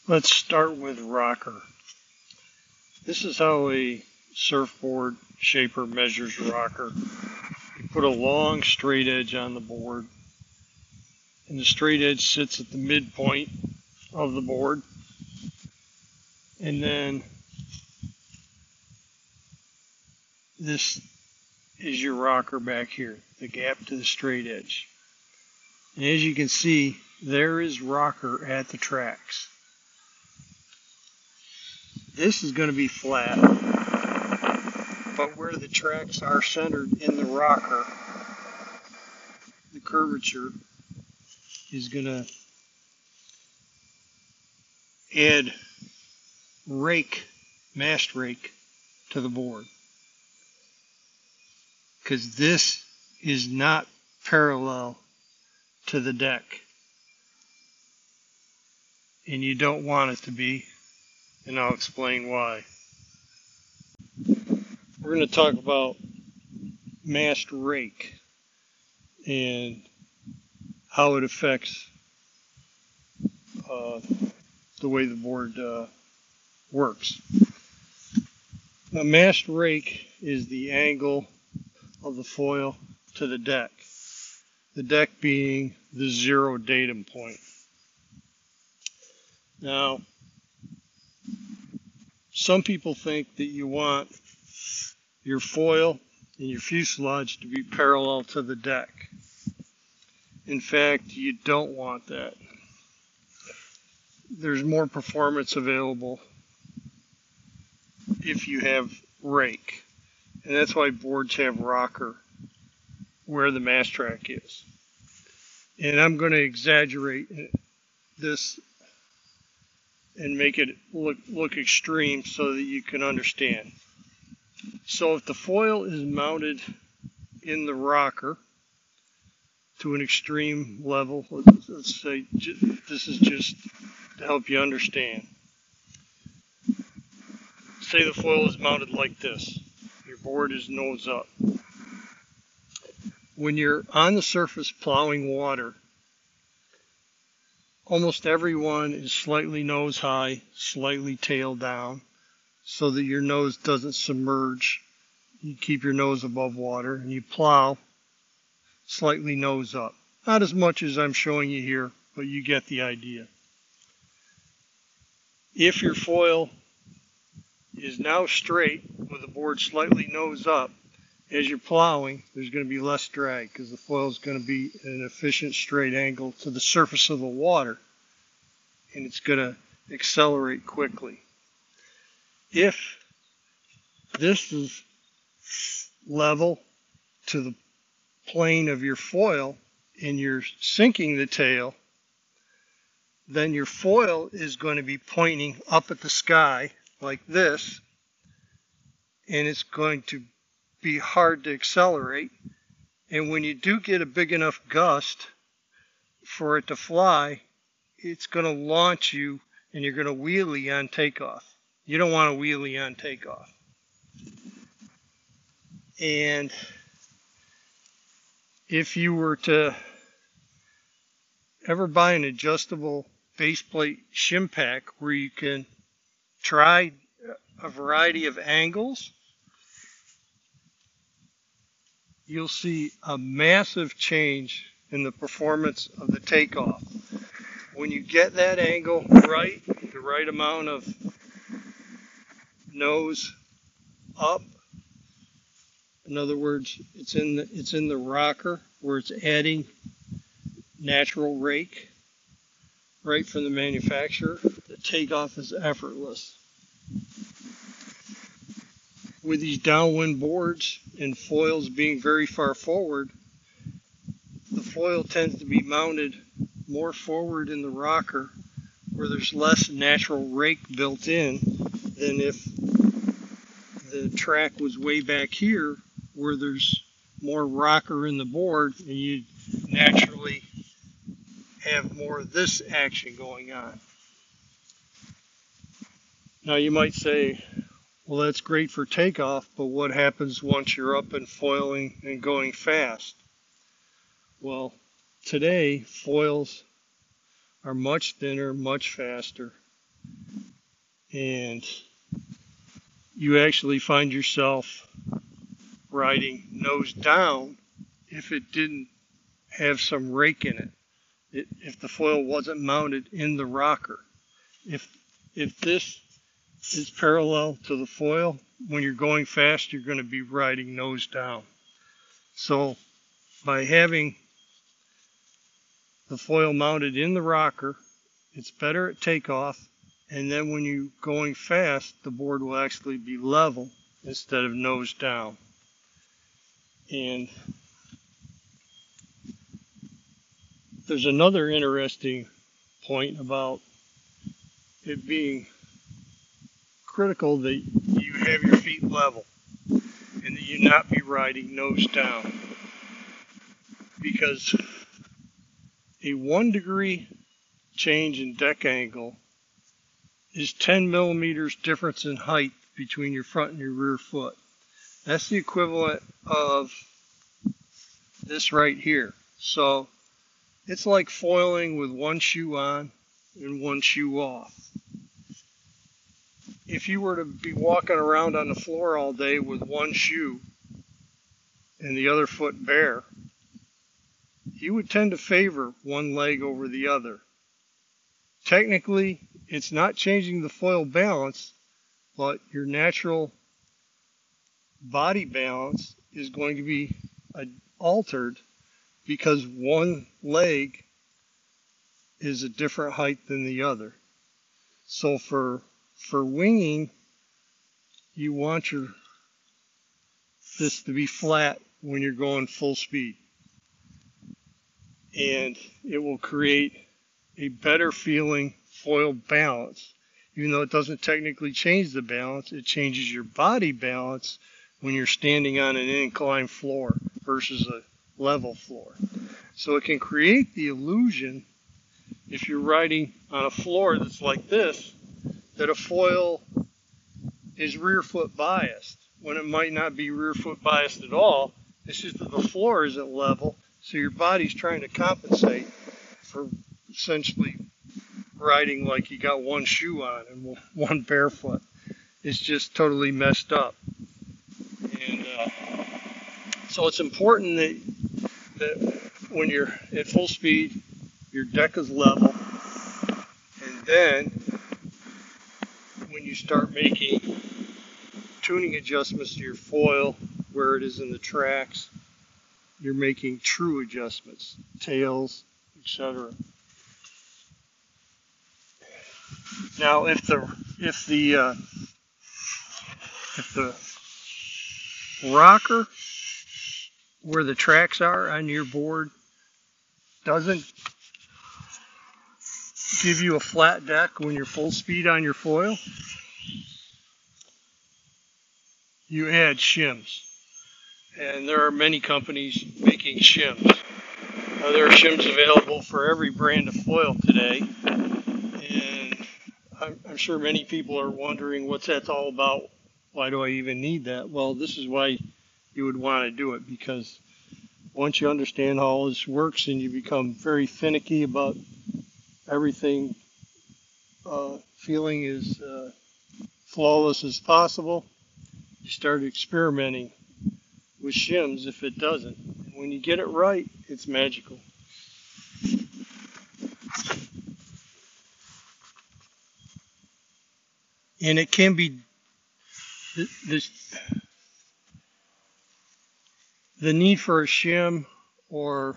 Let's start with rocker. This is how a surfboard shaper measures rocker. You put a long straight edge on the board, and the straight edge sits at the midpoint of the board. And then this is your rocker back here, the gap to the straight edge. And as you can see, there is rocker at the tracks. This is going to be flat, but where the tracks are centered in the rocker, the curvature is going to add mast rake to the board, because this is not parallel to the deck, and you don't want it to be, and I'll explain why. We're going to talk about mast rake and how it affects the way the board works. A mast rake is the angle of the foil to the deck being the zero datum point. Now, some people think that you want your foil and your fuselage to be parallel to the deck. In fact, you don't want that. There's more performance available if you have rake. And that's why boards have rocker where the mast track is. And I'm going to exaggerate this and make it look extreme so that you can understand. So if the foil is mounted in the rocker to an extreme level, let's say this is just to help you understand. Say the foil is mounted like this. Your board is nose up. When you're on the surface plowing water, almost everyone is slightly nose high, slightly tail down, so that your nose doesn't submerge. You keep your nose above water, and you plow slightly nose up. Not as much as I'm showing you here, but you get the idea. If your foil is now straight with the board slightly nose up, as you're plowing, there's going to be less drag because the foil is going to be at an efficient straight angle to the surface of the water, and it's going to accelerate quickly. If this is level to the plane of your foil and you're sinking the tail, then your foil is going to be pointing up at the sky like this, and it's going to be hard to accelerate. And when you do get a big enough gust for it to fly, it's going to launch you and you're going to wheelie on takeoff. You don't want to wheelie on takeoff. And if you were to ever buy an adjustable base plate shim pack where you can try a variety of angles, you'll see a massive change in the performance of the takeoff. When you get that angle right, the right amount of nose up, in other words, it's in the rocker where it's adding natural rake right from the manufacturer, the takeoff is effortless. With these downwind boards and foils being very far forward, the foil tends to be mounted more forward in the rocker where there's less natural rake built in than if the track was way back here where there's more rocker in the board and you naturally have more of this action going on. Now you might say, well, that's great for takeoff, but what happens once you're up and foiling and going fast? Well, today foils are much thinner, much faster, and you actually find yourself riding nose down if it didn't have some rake in it. If the foil wasn't mounted in the rocker. If this is parallel to the foil, when you're going fast, you're going to be riding nose down. So by having the foil mounted in the rocker, it's better at takeoff, and then when you're going fast, the board will actually be level instead of nose down. And there's another interesting point about it being critical that you have your feet level and that you not be riding nose down, because a 1 degree change in deck angle is 10 millimeters difference in height between your front and your rear foot. That's the equivalent of this right here. So it's like foiling with one shoe on and one shoe off. If you were to be walking around on the floor all day with one shoe and the other foot bare, you would tend to favor one leg over the other. Technically, it's not changing the foil balance, but your natural body balance is going to be altered because one leg is a different height than the other. So for winging, you want this to be flat when you're going full speed. And it will create a better feeling foil balance. Even though it doesn't technically change the balance, it changes your body balance when you're standing on an inclined floor versus a level floor. So it can create the illusion, if you're riding on a floor that's like this, that a foil is rear foot biased, when it might not be rear foot biased at all. It's just that the floor isn't level, so your body's trying to compensate for essentially riding like you got one shoe on and one barefoot. It's just totally messed up. And so it's important that when you're at full speed, your deck is level, and then when you start making tuning adjustments to your foil where it is in the tracks, you're making true adjustments, tails, etc. Now, if the rocker where the tracks are on your board doesn't give you a flat deck when you're full speed on your foil, you add shims. And there are many companies making shims. There are shims available for every brand of foil today. And I'm sure many people are wondering what's that all about. Why do I even need that? Well, this is why you would want to do it, because once you understand how all this works and you become very finicky about everything, feeling as flawless as possible, you start experimenting with shims if it doesn't. And when you get it right, it's magical. And it can be the need for a shim or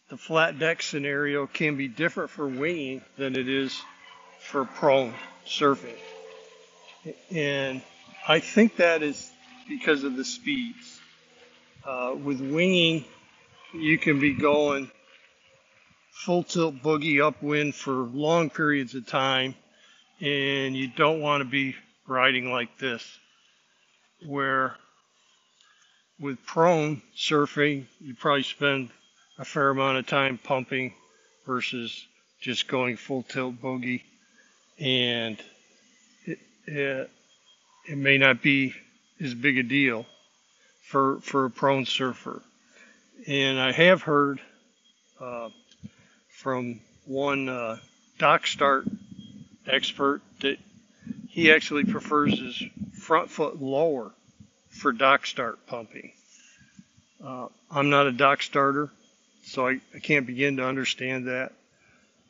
the flat deck scenario can be different for winging than it is for prone surfing. And I think that is because of the speeds. With winging, you can be going full tilt boogie upwind for long periods of time, and you don't want to be riding like this, where with prone surfing, you probably spend a fair amount of time pumping versus just going full tilt boogie, and it may not be as big a deal for a prone surfer. And I have heard from one dock start expert that he actually prefers his front foot lower for dock start pumping. I'm not a dock starter, so I can't begin to understand that,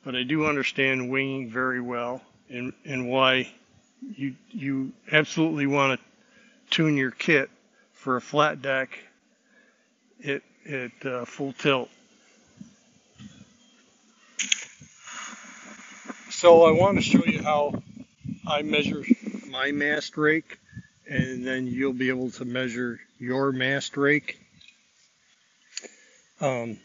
but I do understand winging very well, and why you absolutely want to tune your kit for a flat deck at full tilt. So I want to show you how I measure my mast rake, and then you'll be able to measure your mast rake. I'm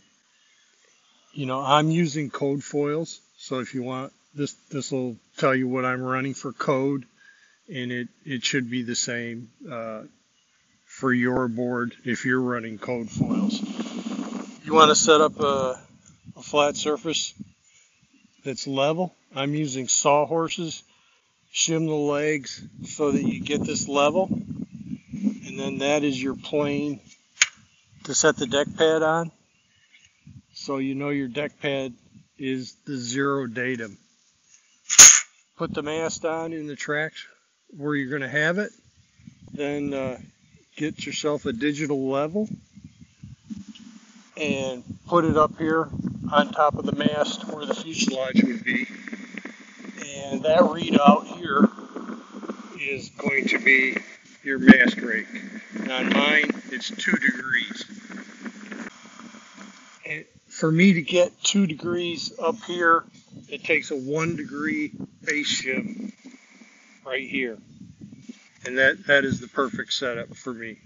using code foils, so if you want, this will tell you what I'm running for code, and it should be the same for your board if you're running code foils. You want to set up a flat surface that's level. I'm using sawhorses, shim the legs so that you get this level, and then that is your plane to set the deck pad on. So you know your deck pad is the 0 datum. Put the mast on in the tracks where you're going to have it. Then get yourself a digital level and put it up here on top of the mast where the fuselage would be. And that readout here is going to be your mast rake. And on mine, it's 2 degrees. And for me to get 2 degrees up here, it takes a 1 degree base shift right here. And that is the perfect setup for me.